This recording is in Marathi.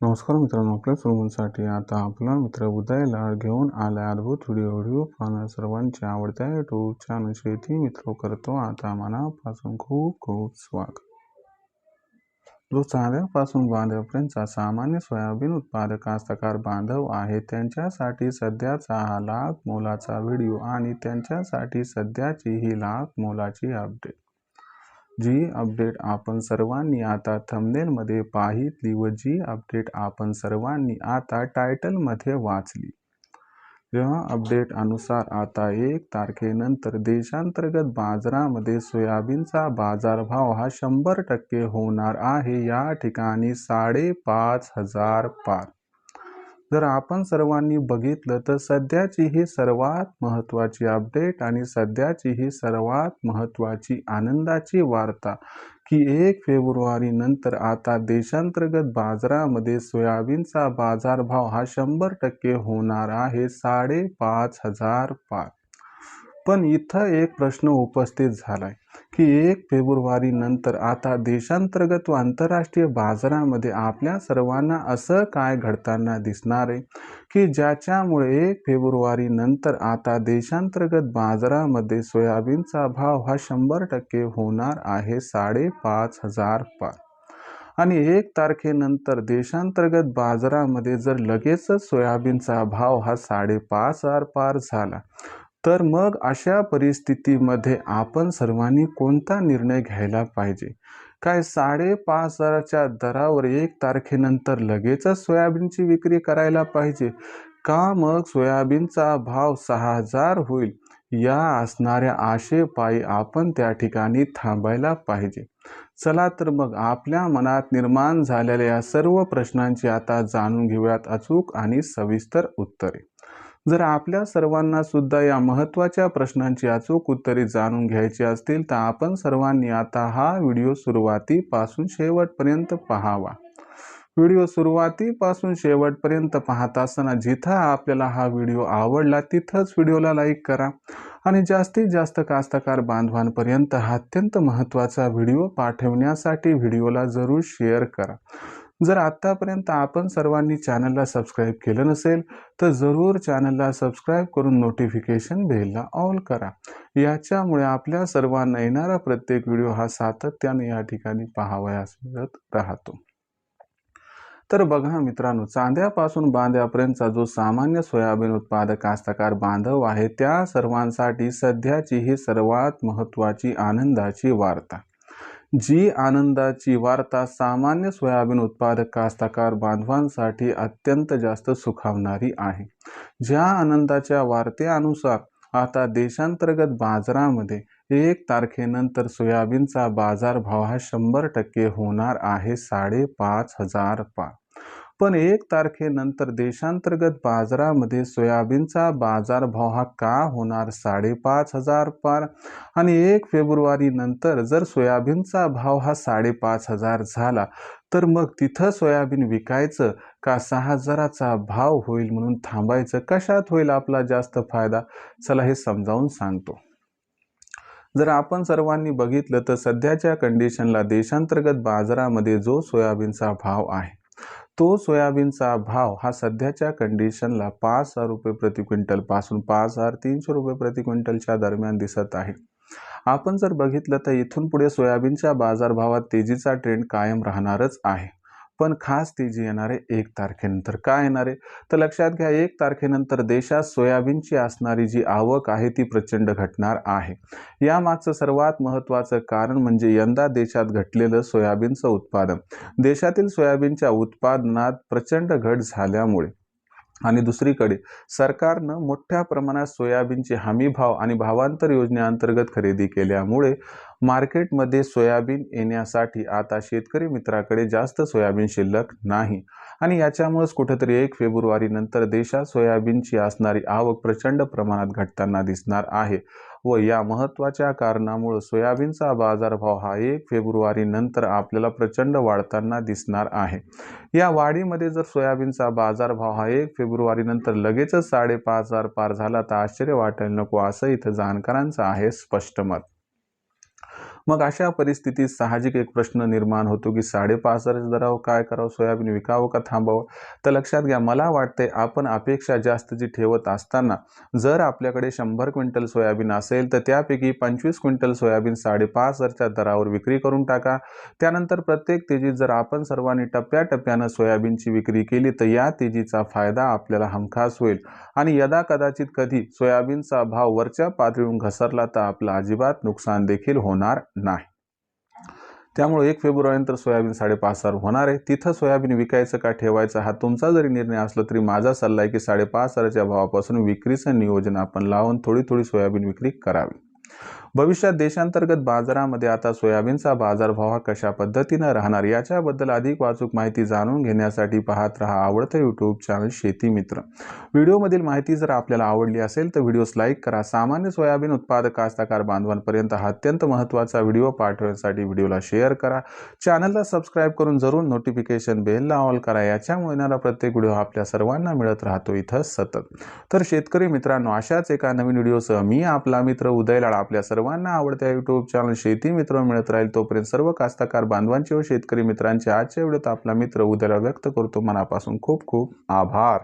नमस्कार मित्रांनो, आपल्या सर्वांसाठी आता आपला मित्र उदय लाड घेऊन आला अद्भुत व्हिडिओ पाहणं सर्वांच्या आवडत्या यूट्यूब चॅनल शेती मित्र करतो आता मनापासून खूप खूप स्वागत। जो चाऱ्यापासून बांधापर्यंतचा सामान्य सोयाबीन उत्पादक कास्तकार बांधव आहे त्यांच्यासाठी सध्याचा हा लाख मोलाचा व्हिडिओ आणि त्यांच्यासाठी सध्याची ही लाख मोलाची अपडेट। जी अपडेट आपण सर्वांनी आता थंबनेलमध्ये पाहिली व जी अपडेट आपण सर्वांनी आता टायटलमध्ये वाचली। या अपडेट अनुसार आता 1 तारखेनंतर देशांतर्गत बाजारामध्ये सोयाबीनचा बाजारभाव हा 100% होणार आहे। या ठिकाणी 5,500 पार। जर आपण सर्वांनी बघितलं तर सध्याची ही सर्वात महत्त्वाची अपडेट आणि सध्याची ही सर्वात महत्त्वाची आनंदाची वार्ता की 1 फेब्रुवारी नंतर आता देशांतर्गत बाजारामध्ये सोयाबीनचा बाजारभाव हा 100% होणार आहे 5,500 पार। पण इथं एक प्रश्न उपस्थित झालाय की 1 फेब्रुवारी नंतर आता देशांतर्गत व आंतरराष्ट्रीय बाजारामध्ये आपल्या सर्वांना असं काय घडताना दिसणार आहे की ज्याच्यामुळे 1 फेब्रुवारी नंतर आता देशांतर्गत बाजारामध्ये सोयाबीनचा भाव हा 100% होणार आहे 5,500 पार। आणि 1 तारखेनंतर देशांतर्गत बाजारामध्ये जर लगेचच सोयाबीनचा भाव हा 5,500 पार झाला तर मग अशा परिस्थितीमध्ये आपण सर्वांनी कोणता निर्णय घ्यायला पाहिजे? काय 5,500च्या दरावर 1 तारखेनंतर लगेचच सोयाबीनची विक्री करायला पाहिजे का मग सोयाबीनचा भाव 6,000 होईल या असणाऱ्या आशेपायी आपण त्या ठिकाणी थांबायला पाहिजे? चला तर मग आपल्या मनात निर्माण झालेल्या या सर्व प्रश्नांची आता जाणून घेऊयात अचूक आणि सविस्तर उत्तरे। जर आपल्या सर्वांना सुद्धा या महत्त्वाच्या प्रश्नांची अचूक उत्तरे जाणून घ्यायची असतील तर आपण सर्वांनी आता हा व्हिडिओ सुरुवातीपासून शेवटपर्यंत पाहावा। व्हिडिओ सुरुवातीपासून शेवटपर्यंत पाहत असताना जिथं आपल्याला हा व्हिडिओ आवडला तिथंच व्हिडिओला लाईक करा आणि जास्तीत जास्त कास्तकार बांधवांपर्यंत हा अत्यंत महत्त्वाचा व्हिडिओ पाठवण्यासाठी व्हिडिओला जरूर शेअर करा। जर आत्तापर्यंत आपण सर्वांनी चॅनलला सबस्क्राईब केलं नसेल तर जरूर चॅनलला सबस्क्राईब करून नोटिफिकेशन बेलला ऑल करा। याच्यामुळे आपल्या सर्वांना येणारा प्रत्येक व्हिडिओ हा सातत्याने या ठिकाणी पाहावयास मिळत राहतो। तर बघा मित्रांनो, चांद्यापासून बांध्यापर्यंतचा जो सामान्य सोयाबीन उत्पादक कास्तकार बांधव आहे त्या सर्वांसाठी सध्याची ही सर्वात महत्त्वाची आनंदाची वार्ता। जी आनंदाची वार्ता सामान्य सोयाबीन उत्पादक कास्तकार बांधवांसाठी अत्यंत जास्त सुखावणारी आहे। ज्या आनंदाच्या वार्तेनुसार आता देशांतर्गत बाजारामध्ये 1 तारखेनंतर सोयाबीनचा बाजारभाव हा 100% होणार आहे 5,500 पार। पण 1 तारखेनंतर देशांतर्गत बाजारामध्ये सोयाबीनचा बाजारभाव हा का होणार 5,500 पार आणि 1 फेब्रुवारी नंतर जर सोयाबीनचा भाव हा 5,500 झाला तर मग तिथं सोयाबीन विकायचं का 6,000चा भाव होईल म्हणून थांबायचं? कशात होईल आपला जास्त फायदा? चला हे समजावून सांगतो। जर आपण सर्वांनी बघितलं तर सध्याच्या कंडिशनला देशांतर्गत बाजारामध्ये जो सोयाबीनचा भाव आहे तो सोयाबीनचा भाव हा सध्याच्या कंडिशनला 5,000 रुपये प्रति क्विंटल पासून 5,300 रुपये प्रति क्विंटलच्या दरम्यान दिसत आहे। आपण जर बघितलं तर इथून पुढे सोयाबीनच्या बाजारभावात तेजीचा ट्रेंड कायम राहणारच आहे। पण खास तेजी येणार आहे 1 तारखेनंतर। काय येणार आहे तर लक्षात घ्या, 1 तारखेनंतर देशात सोयाबीनची असणारी जी आवक आहे ती प्रचंड घटणार आहे। यामागचं सर्वात महत्त्वाचं कारण म्हणजे यंदा देशात घटलेलं सोयाबीनचं उत्पादन। देशातील सोयाबीनच्या उत्पादनात प्रचंड घट झाल्यामुळे आणि दुसरीकडे सरकारनं मोठ्या प्रमाणात सोयाबीनचे हमी भाव आणि भावांतर योजनेअंतर्गत खरेदी केल्यामुळे मार्केटमध्ये सोयाबीन येण्यासाठी आता शेतकरी मित्राकडे जास्त सोयाबीन शिल्लक नाही आणि याच्यामुळेच कुठेतरी 1 फेब्रुवारी नंतर देशात सोयाबीनची असणारी आवक प्रचंड प्रमाणात घटताना दिसणार आहे व या महत्त्वाच्या कारणामुळे सोयाबीनचा बाजारभाव हा 1 फेब्रुवारी नंतर आपल्याला प्रचंड वाढताना दिसणार आहे। या वाढीमध्ये जर सोयाबीनचा बाजारभाव हा 1 फेब्रुवारी नंतर लगेचच 5,500 पार झाला तर आश्चर्य वाटायला नको असं इथं जाणकारांचं आहे स्पष्ट मत। मग अशा परिस्थितीत साहजिक एक प्रश्न निर्माण होतो की 5,500 दरावर काय करावं, सोयाबीन विकावं का थांबावं? तर लक्षात घ्या, मला वाटतंय आपण अपेक्षा जास्तची ठेवत असताना जर आपल्याकडे 100 क्विंटल सोयाबीन असेल तर त्यापैकी 25 क्विंटल सोयाबीन 5,500च्या दरावर विक्री करून टाका. त्यानंतर प्रत्येक तेजीत जर आपण सर्वांनी टप्प्याटप्प्यानं सोयाबीनची विक्री केली तर या तेजीचा फायदा आपल्याला हमखास होईल आणि यदा कदाचित कधी सोयाबीनचा भाव वरच्या पातळीवरून घसरला तर आपलं अजिबात नुकसान देखील होणार नाही. त्यामुळे 1 फेब्रुवारीनंतर सोयाबीन 5,500 होणार आहे. तिथं सोयाबीन विकायचं का ठेवायचं हा तुमचा जरी निर्णय असला तरी माझा सल्ला आहे की 5,500च्या भावापासून विक्रीचं नियोजन आपण लावून थोडी विक्री करावी. भविष्यात देशांतर्गत बाजारामध्ये आता सोयाबीनचा बाजारभाव हा कशा पद्धतीनं राहणार याच्याबद्दल अधिक अचूक माहिती जाणून घेण्यासाठी पाहत रहा आवडतं यूट्यूब चॅनल शेती मित्र. व्हिडिओमधील माहिती जर आपल्याला आवडली असेल तर व्हिडिओस लाईक करा. सामान्य सोयाबीन उत्पादक कास्तकार बांधवांपर्यंत हा अत्यंत महत्त्वाचा व्हिडिओ पाठवण्यासाठी व्हिडिओला शेअर करा. चॅनलला सबस्क्राईब करून जरूर नोटिफिकेशन बेलला ऑल करा. याच्यामुळे येणारा प्रत्येक व्हिडिओ आपल्या सर्वांना मिळत राहतो इथं सतत. तर शेतकरी मित्रांनो, अशाच एका नवीन व्हिडिओसह मी आपला मित्र उदय लाड आपल्या सर्वांना आवडत्या यूट्यूब चॅनल शेती मित्र मिळत राहील. तोपर्यंत सर्व कास्तकार बांधवांचे व शेतकरी मित्रांचे आजच्या व्हिडिओत आपला मित्र उदय लाड व्यक्त करतो मनापासून खूप खूप आभार.